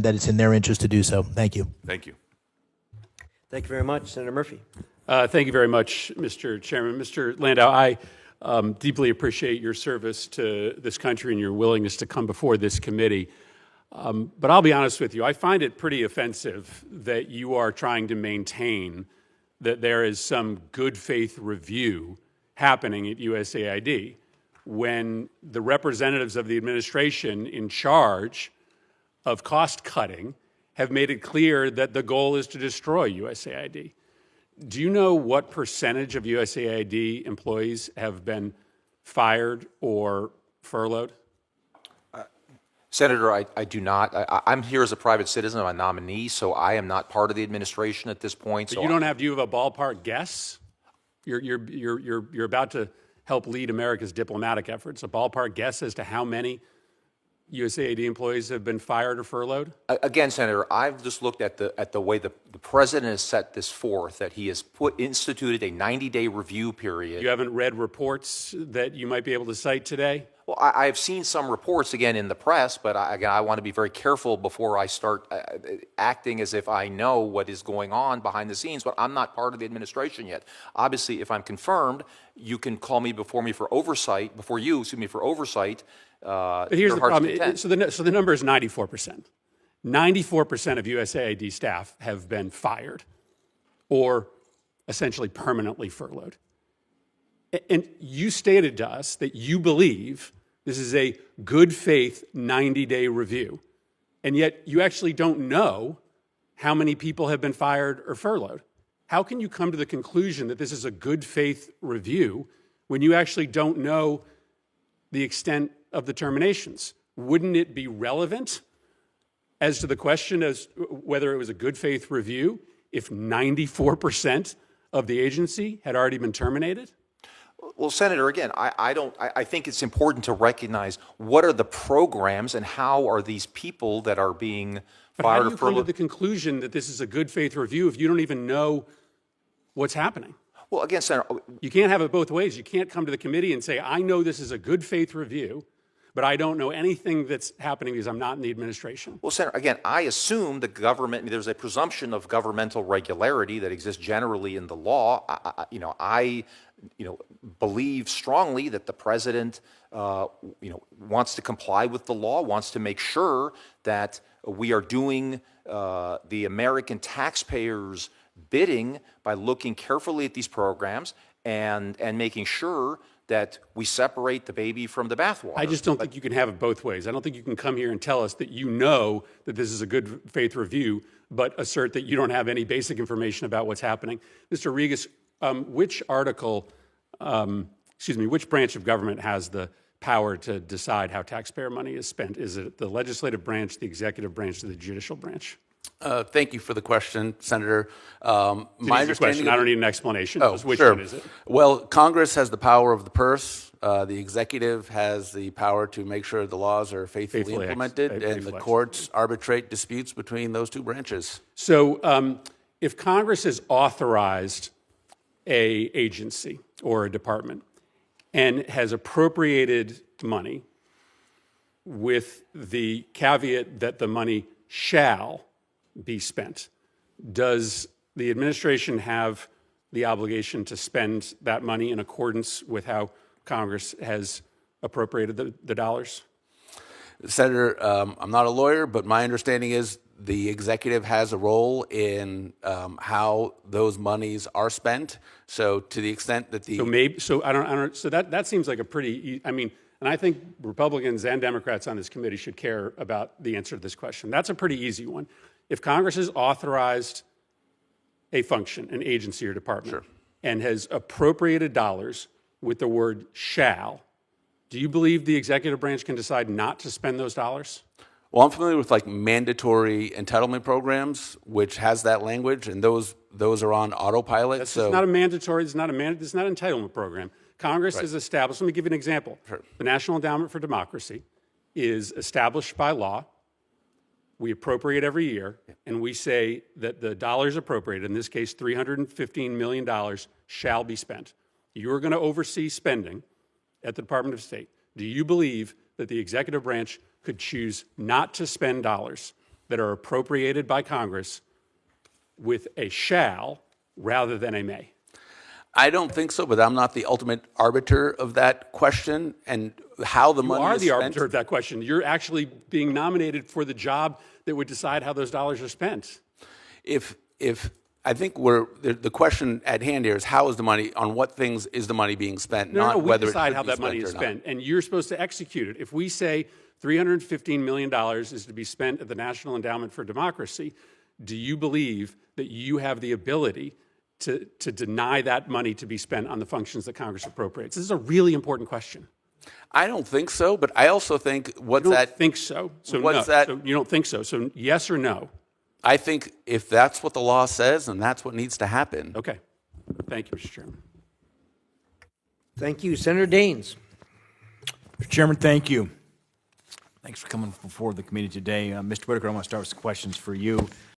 and that it's in their interest to do so. Thank you. Thank you. Thank you very much. Senator Murphy. Thank you very much, Mr. Chairman. Mr. Landau, I deeply appreciate your service to this country and your willingness to come before this committee. But I'll be honest with you, I find it pretty offensive that you are trying to maintain that there is some good faith review happening at USAID when the representatives of the administration in charge of cost cutting have made it clear that the goal is to destroy USAID. Do you know what percentage of USAID employees have been fired or furloughed? Senator, I do not. I'm here as a private citizen. I'm a nominee, so I am not part of the administration at this point. But so you don't have. Do you have a ballpark guess? You're about to help lead America's diplomatic efforts. A ballpark guess as to how many USAID employees have been fired or furloughed? Again, Senator, I've just looked at the way the president has set this forth, that he has instituted a 90-day review period. You haven't read reports that you might be able to cite today? Well, I've seen some reports, again, in the press, but I want to be very careful before I start acting as if I know what is going on behind the scenes, but I'm not part of the administration yet. Obviously, if I'm confirmed, you can call me before you, for oversight. But here's the problem. So the number is 94%. 94% of USAID staff have been fired or essentially permanently furloughed. And you stated to us that you believe this is a good faith 90-day review, and yet you actually don't know how many people have been fired or furloughed. How can you come to the conclusion that this is a good faith review when you actually don't know the extent of the terminations? Wouldn't it be relevant as to the question as whether it was a good faith review if 94% of the agency had already been terminated? Well, Senator, again, I think it's important to recognize what are the programs and how are these people that are being but fired how do you come to the conclusion that this is a good faith review if you don't even know what's happening? Well, again, Senator, you can't have it both ways. You can't come to the committee and say, I know this is a good faith review, but I don't know anything that's happening because I'm not in the administration. Well, Senator, again, I assume the government, there's a presumption of governmental regularity that exists generally in the law. I believe strongly that the president, wants to comply with the law, wants to make sure that we are doing the American taxpayers' bidding by looking carefully at these programs and making sure that we separate the baby from the bathwater. I just don't think you can have it both ways. I don't think you can come here and tell us that you know that this is a good faith review, but assert that you don't have any basic information about what's happening. Mr. Regas, which branch of government has the power to decide how taxpayer money is spent? Is it the legislative branch, the executive branch, or the judicial branch? Thank you for the question, Senator. My understanding, I don't need an explanation. Oh, which sure. one is it? Well, Congress has the power of the purse. The executive has the power to make sure the laws are faithfully implemented, and the courts arbitrate disputes between those two branches. So if Congress has authorized an agency or a department and has appropriated money with the caveat that the money shall be spent, does the administration have the obligation to spend that money in accordance with how Congress has appropriated the dollars? Senator, I'm not a lawyer, but my understanding is the executive has a role in how those monies are spent. So to the extent that the so that seems like a pretty, and I think Republicans and Democrats on this committee should care about the answer to this question. That's a pretty easy one. If Congress has authorized a function, an agency or department, and has appropriated dollars with the word shall, do you believe the executive branch can decide not to spend those dollars? Well, I'm familiar with mandatory entitlement programs, which has that language, and those are on autopilot. That's not a mandatory. It's not an entitlement program. Congress has established. Let me give you an example. The National Endowment for Democracy is established by law. We appropriate every year, and we say that the dollars appropriated, in this case $315 million, shall be spent. You're going to oversee spending at the Department of State. Do you believe that the executive branch could choose not to spend dollars that are appropriated by Congress with a shall rather than a may? I don't think so, but I'm not the ultimate arbiter of that question and how the money You are is the spent. arbiter of that question. You're actually being nominated for the job that would decide how those dollars are spent. If I think the question at hand here is how is the money, on what things is the money being spent, not we whether decide it how should be that money spent is or spent, and you're supposed to execute it. If we say $315 million is to be spent at the National Endowment for Democracy, do you believe that you have the ability to deny that money to be spent on the functions that Congress appropriates? This is a really important question. I don't think so, but I also think what's You don't that? think so. So what's no. that? So you don't think so. So yes or no? I think if that's what the law says, then that's what needs to happen. Okay. Thank you, Mr. Chairman. Thank you. Senator Daines. Mr. Chairman, thank you. Thanks for coming before the committee today. Mr. Whitaker, I want to start with some questions for you.